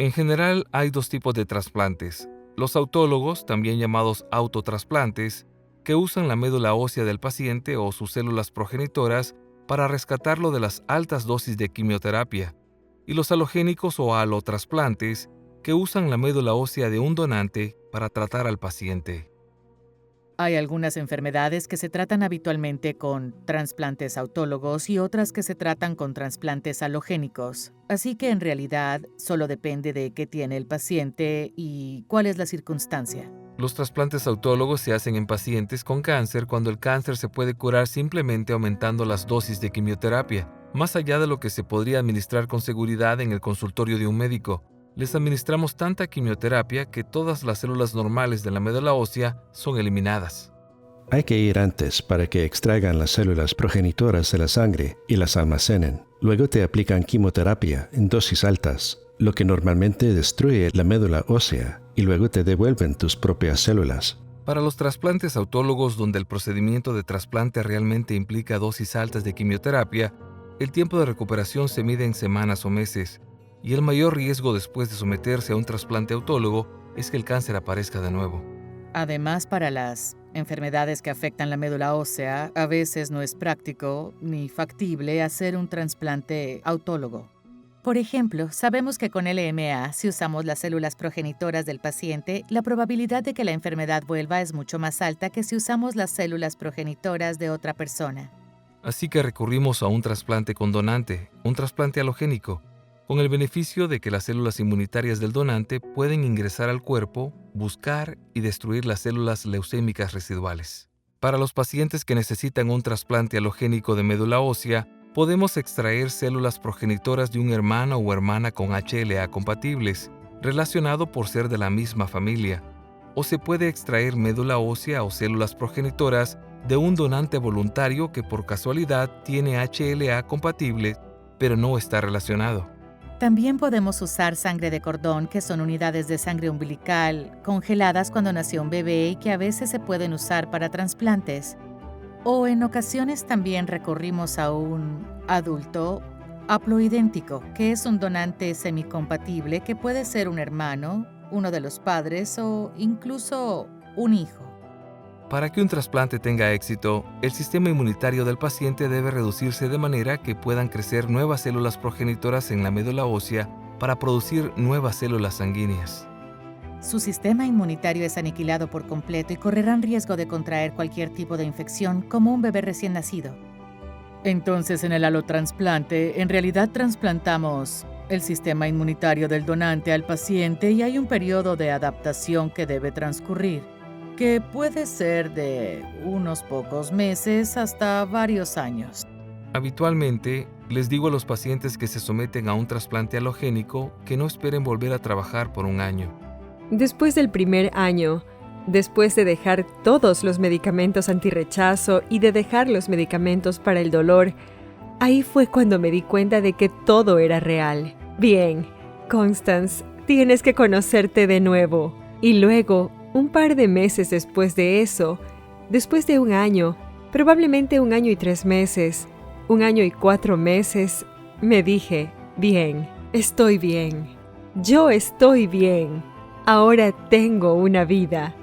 En general, hay dos tipos de trasplantes. Los autólogos, también llamados autotrasplantes, que usan la médula ósea del paciente o sus células progenitoras para rescatarlo de las altas dosis de quimioterapia. Y los alogénicos o alotrasplantes, que usan la médula ósea de un donante para tratar al paciente. Hay algunas enfermedades que se tratan habitualmente con trasplantes autólogos y otras que se tratan con trasplantes halogénicos. Así que en realidad solo depende de qué tiene el paciente y cuál es la circunstancia. Los trasplantes autólogos se hacen en pacientes con cáncer cuando el cáncer se puede curar simplemente aumentando las dosis de quimioterapia, más allá de lo que se podría administrar con seguridad en el consultorio de un médico. Les administramos tanta quimioterapia que todas las células normales de la médula ósea son eliminadas. Hay que ir antes para que extraigan las células progenitoras de la sangre y las almacenen. Luego te aplican quimioterapia en dosis altas, lo que normalmente destruye la médula ósea, y luego te devuelven tus propias células. Para los trasplantes autólogos donde el procedimiento de trasplante realmente implica dosis altas de quimioterapia, el tiempo de recuperación se mide en semanas o meses, y el mayor riesgo después de someterse a un trasplante autólogo es que el cáncer aparezca de nuevo. Además, para las enfermedades que afectan la médula ósea, a veces no es práctico ni factible hacer un trasplante autólogo. Por ejemplo, sabemos que con LMA, si usamos las células progenitoras del paciente, la probabilidad de que la enfermedad vuelva es mucho más alta que si usamos las células progenitoras de otra persona. Así que recurrimos a un trasplante con donante, un trasplante halogénico, con el beneficio de que las células inmunitarias del donante pueden ingresar al cuerpo, buscar y destruir las células leucémicas residuales. Para los pacientes que necesitan un trasplante halogénico de médula ósea, podemos extraer células progenitoras de un hermano o hermana con HLA compatibles, relacionado por ser de la misma familia, o se puede extraer médula ósea o células progenitoras de un donante voluntario que por casualidad tiene HLA compatible, pero no está relacionado. También podemos usar sangre de cordón, que son unidades de sangre umbilical congeladas cuando nació un bebé y que a veces se pueden usar para trasplantes. O en ocasiones también recurrimos a un adulto haploidéntico, que es un donante semicompatible que puede ser un hermano, uno de los padres o incluso un hijo. Para que un trasplante tenga éxito, el sistema inmunitario del paciente debe reducirse de manera que puedan crecer nuevas células progenitoras en la médula ósea para producir nuevas células sanguíneas. Su sistema inmunitario es aniquilado por completo y correrán riesgo de contraer cualquier tipo de infección, como un bebé recién nacido. Entonces, en el alotrasplante, en realidad trasplantamos el sistema inmunitario del donante al paciente y hay un periodo de adaptación que debe transcurrir, que puede ser de unos pocos meses hasta varios años. Habitualmente, les digo a los pacientes que se someten a un trasplante halogénico que no esperen volver a trabajar por un año. Después del primer año, después de dejar todos los medicamentos antirrechazo y de dejar los medicamentos para el dolor, ahí fue cuando me di cuenta de que todo era real. Bien, Constance, tienes que conocerte de nuevo. Y luego, un par de meses después de eso, después de un año, probablemente 1 año y 3 meses, 1 año y 4 meses, me dije, bien, estoy bien. Yo estoy bien. Ahora tengo una vida.